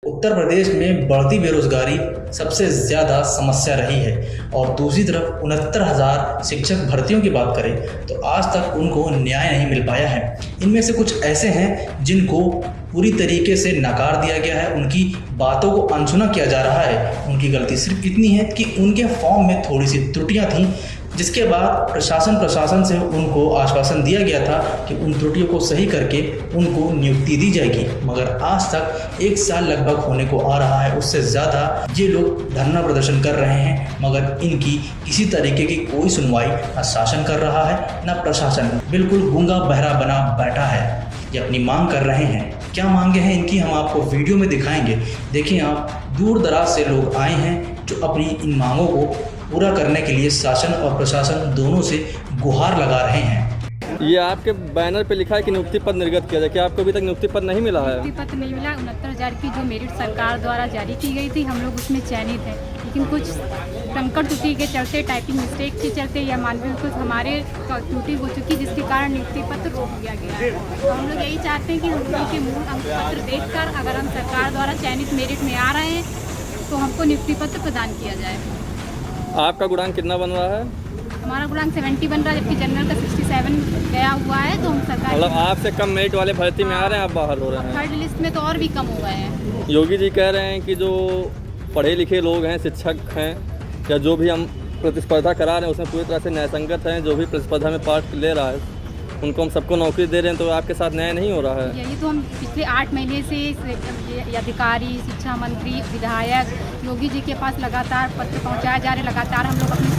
उत्तर प्रदेश में बढ़ती बेरोजगारी सबसे ज़्यादा समस्या रही है और दूसरी तरफ 69,000 शिक्षक भर्तियों की बात करें तो आज तक उनको न्याय नहीं मिल पाया है। इनमें से कुछ ऐसे हैं जिनको पूरी तरीके से नकार दिया गया है, उनकी बातों को अनसुना किया जा रहा है। उनकी गलती सिर्फ इतनी है कि उनके फॉर्म में थोड़ी सी त्रुटियां थीं, जिसके बाद प्रशासन से उनको आश्वासन दिया गया था कि उन त्रुटियों को सही करके उनको नियुक्ति दी जाएगी। मगर आज तक 1 साल लगभग होने को आ रहा है, उससे ज़्यादा ये लोग धरना प्रदर्शन कर रहे हैं, मगर इनकी किसी तरीके की कोई सुनवाई न शासन कर रहा है न प्रशासन। बिल्कुल गूंगा बहरा बना बैठा है। ये अपनी मांग कर रहे हैं। क्या मांगे हैं इनकी, हम आपको वीडियो में दिखाएंगे। देखिए आप, दूर दराज से लोग आए हैं जो अपनी इन मांगों को पूरा करने के लिए शासन और प्रशासन दोनों से गुहार लगा रहे हैं। ये आपके बैनर पे लिखा है कि नियुक्ति पद निर्गत किया जाए, क्या आपको अभी तक नियुक्ति पद नहीं मिला है? नियुक्ति पत्र नहीं मिला। 69,000 की जो मेरिट सरकार द्वारा जारी की गई थी, हम लोग उसमें चयनित हैं, लेकिन कुछ संकट त्रुटि के चलते, टाइपिंग मिस्टेक के चलते या मानवीय कुछ हमारे त्रुटि हो चुकी, जिसके कारण नियुक्ति पत्र रोक दिया गया है। तो हम लोग यही चाहते हैं कि हम लोगों के मूल अंक पत्र देखकर अगर हम सरकार द्वारा चयनित मेरिट में आ रहे हैं तो हमको नियुक्ति पत्र प्रदान किया जाए। आपका गुणांक कितना बन रहा है? हमारा गुणांक 70 बन रहा है, जबकि जनरल का 67 गया हुआ है। तो हम सरकार मतलब आपसे कम मेरिट वाले भर्ती में आ रहे हैं, आप बाहर हो रहे हैं। थर्ड लिस्ट में तो और भी कम हो गए हैं। योगी जी कह रहे हैं कि जो पढ़े लिखे लोग हैं, शिक्षक हैं, या जो भी हम प्रतिस्पर्धा करा रहे हैं उसमें पूरी तरह से न्यायसंगत हैं। जो भी प्रतिस्पर्धा में पार्ट ले रहा है उनको हम सबको नौकरी दे रहे हैं, तो आपके साथ न्याय नहीं हो रहा है। यही तो हम पिछले 8 महीने से अधिकारी, शिक्षा मंत्री, विधायक योगी जी के पास लगातार पत्र पहुंचाए जा रहे हैं। लगातार हम लोग अपनी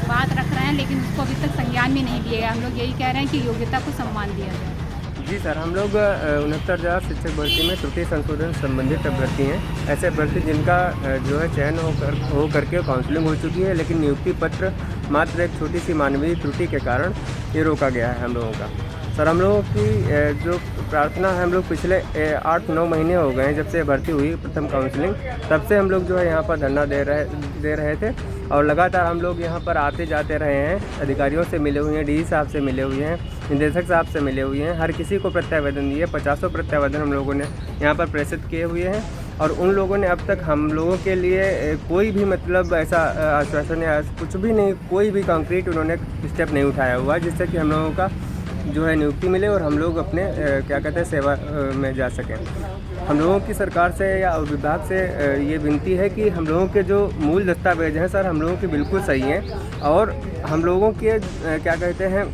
बात रख रहे हैं, लेकिन उसको अभी तक संज्ञान में नहीं दिया गया। हम लोग यही कह रहे हैं कि योग्यता को सम्मान दिया जाए। जी सर, हम लोग 69,000 शिक्षक भर्ती में त्रुटि संशोधन संबंधित अभ्यर्थी हैं। ऐसे अभ्यर्थी जिनका जो है चयन हो करके काउंसलिंग हो चुकी है, लेकिन नियुक्ति पत्र मात्र एक छोटी सी मानवीय त्रुटि के कारण ये रोका गया है हम लोगों का। सर, हम लोगों की जो प्रार्थना है, हम लोग पिछले 8-9 महीने हो गए हैं जब से भर्ती हुई प्रथम काउंसलिंग, तब से हम लोग जो है यहाँ पर धरना दे रहे थे और लगातार हम लोग यहाँ पर आते जाते रहे हैं। अधिकारियों से मिले हुए हैं, डीसी साहब से मिले हुए हैं, निदेशक साहब से मिले हुए हैं, हर किसी को प्रत्यावेदन दिए। 50 प्रत्यावेदन हम लोगों ने यहाँ पर प्रेषित किए हुए हैं और उन लोगों ने अब तक हम लोगों के लिए कोई भी मतलब ऐसा आश्वासन या कुछ भी नहीं, कोई भी कंक्रीट उन्होंने स्टेप नहीं उठाया हुआ जिससे कि हम लोगों का जो है नियुक्ति मिले और हम लोग अपने क्या कहते हैं सेवा में जा सकें। हम लोगों की सरकार से या विभाग से ये विनती है कि हम लोगों के जो मूल दस्तावेज हैं सर, हम लोगों के बिल्कुल सही हैं और हम लोगों के क्या कहते हैं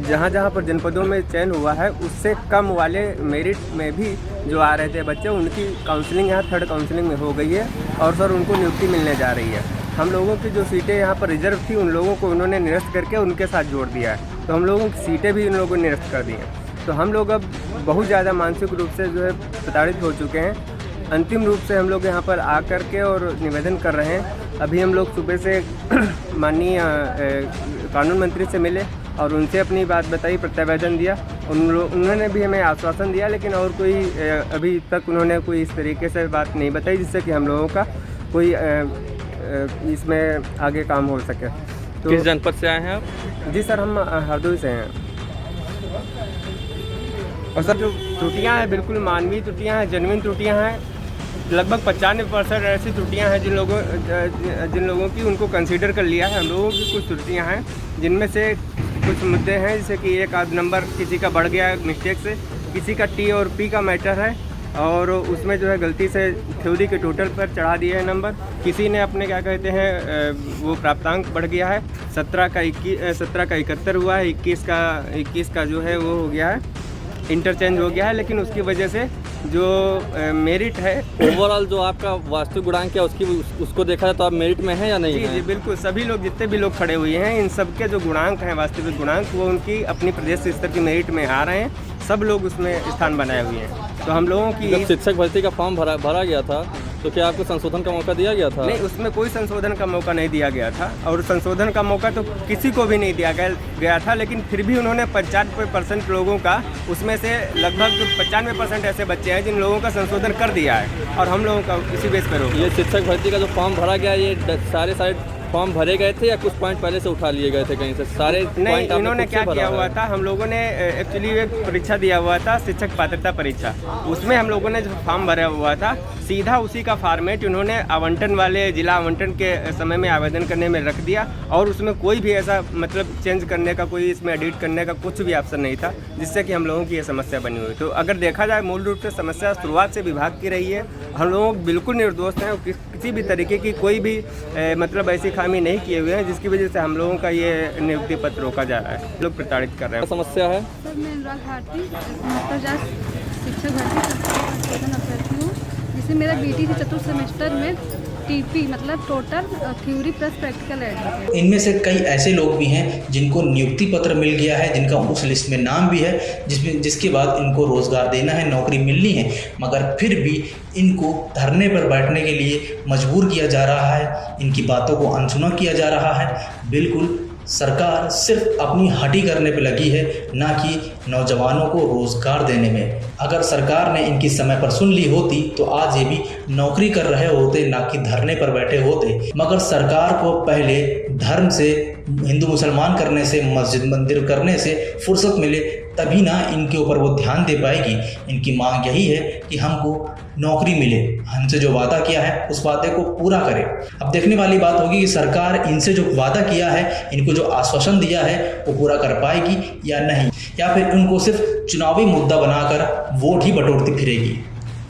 जहाँ पर जनपदों में चयन हुआ है उससे कम वाले मेरिट में भी जो आ रहे थे बच्चे, उनकी काउंसलिंग यहाँ थर्ड काउंसलिंग में हो गई है और सर उनको नियुक्ति मिलने जा रही है। हम लोगों की जो सीटें यहाँ पर रिजर्व थी उन लोगों को उन्होंने निरस्त करके उनके साथ जोड़ दिया है, तो हम लोगों की सीटें भी उन लोगों ने निरस्त कर दी हैं। तो हम लोग अब बहुत ज़्यादा मानसिक रूप से जो है प्रताड़ित हो चुके हैं। अंतिम रूप से हम लोग यहाँ पर आकर के और निवेदन कर रहे हैं। अभी हम लोग सुबह से माननीय कानून मंत्री से मिले और उनसे अपनी बात बताई, प्रत्यावेदन दिया। उन्होंने भी हमें आश्वासन दिया, लेकिन और कोई अभी तक उन्होंने कोई इस तरीके से बात नहीं बताई जिससे कि हम लोगों का कोई इसमें आगे काम हो सके। तो किस जनपद से आए हैं आप? जी सर, हम हरदोई से हैं। और सर जो त्रुटियां हैं बिल्कुल मानवीय त्रुटियां हैं, जेन्युइन त्रुटियां हैं। लगभग 95% ऐसी त्रुटियां हैं जिन लोगों की उनको कंसीडर कर लिया है। हम लोगों की कुछ त्रुटियां हैं जिनमें से कुछ मुद्दे हैं, जैसे कि एक आध नंबर किसी का बढ़ गया मिस्टेक से, किसी का टी और पी का मैटर है और उसमें जो है गलती से थ्योरी के टोटल पर चढ़ा दिए हैं नंबर। किसी ने अपने क्या कहते हैं वो प्राप्तांक बढ़ गया है, 17 का 71 हुआ है, 21 का जो है वो हो गया है, इंटरचेंज हो गया है, लेकिन उसकी वजह से जो मेरिट है ओवरऑल जो आपका वास्तविक गुणांक है उसको देखा जाए तो आप मेरिट में हैं या नहीं? जी बिल्कुल, सभी लोग जितने भी लोग खड़े हुए हैं इन सब के जो गुणांक हैं, वास्तविक गुणांक, वो उनकी अपनी प्रदेश स्तर की मेरिट में आ रहे हैं। सब लोग उसमें स्थान बनाए हुए हैं। तो हम लोगों की जब शिक्षक भर्ती का फॉर्म भरा गया था तो क्या आपको संशोधन का मौका दिया गया था? नहीं, उसमें कोई संशोधन का मौका नहीं दिया गया था और संशोधन का मौका तो किसी को भी नहीं दिया गया था, लेकिन फिर भी उन्होंने 95% लोगों का, उसमें से लगभग 95% ऐसे बच्चे हैं जिन लोगों का संशोधन कर दिया है और हम लोगों का इसी बेस पर हो। ये शिक्षक भर्ती का जो फॉर्म भरा गया, ये सारे फॉर्म भरे गए थे या कुछ पॉइंट पहले से उठा लिए गए थे कहीं से? सारे नहीं, पॉइंट इन्होंने क्या किया हुआ था, हम लोगों ने एक्चुअली एक परीक्षा दिया हुआ था, शिक्षक पात्रता परीक्षा। उसमें हम लोगों ने जो फॉर्म भरा हुआ था, सीधा उसी का फॉर्मेट उन्होंने आवंटन वाले जिला आवंटन के समय में आवेदन करने में रख दिया और उसमें कोई भी ऐसा मतलब चेंज करने का, कोई इसमें एडिट करने का कुछ भी ऑप्शन नहीं था, जिससे कि हम लोगों की ये समस्या बनी हुई। तो अगर देखा जाए मूल रूप से समस्या शुरुआत से विभाग की रही है। हम लोग बिल्कुल निर्दोष हैं, किसी भी तरीके की कोई भी मतलब ऐसी खामी नहीं किए हुए हैं जिसकी वजह से हम लोगों का ये नियुक्ति पत्र रोका जा रहा है, लोग प्रताड़ित कर रहे हैं। समस्या है सर, मैं अनुराग भारती शिक्षक भर्ती अभ्यर्थी हूँ, जिसमें मेरा BT से चतुर्थ सेमेस्टर में TP मतलब total theory plus practical add है। इनमें से कई ऐसे लोग भी हैं जिनको नियुक्ति पत्र मिल गया है, जिनका उस लिस्ट में नाम भी है, जिसके बाद इनको रोज़गार देना है, नौकरी मिलनी है, मगर फिर भी इनको धरने पर बैठने के लिए मजबूर किया जा रहा है, इनकी बातों को अनसुना किया जा रहा है। बिल्कुल सरकार सिर्फ अपनी हटी करने पे लगी है, ना कि नौजवानों को रोज़गार देने में। अगर सरकार ने इनकी समय पर सुन ली होती तो आज ये भी नौकरी कर रहे होते, ना कि धरने पर बैठे होते। मगर सरकार को पहले धर्म से, हिंदू मुसलमान करने से, मस्जिद मंदिर करने से फुर्सत मिले, तभी ना इनके ऊपर वो ध्यान दे पाएगी। इनकी मांग यही है कि हमको नौकरी मिले, हमसे जो वादा किया है उस वादे को पूरा करें। अब देखने वाली बात होगी कि सरकार इनसे जो वादा किया है, इनको जो आश्वासन दिया है, वो पूरा कर पाएगी या नहीं, या फिर उनको सिर्फ चुनावी मुद्दा बनाकर वोट ही बटोरती फिरेगी।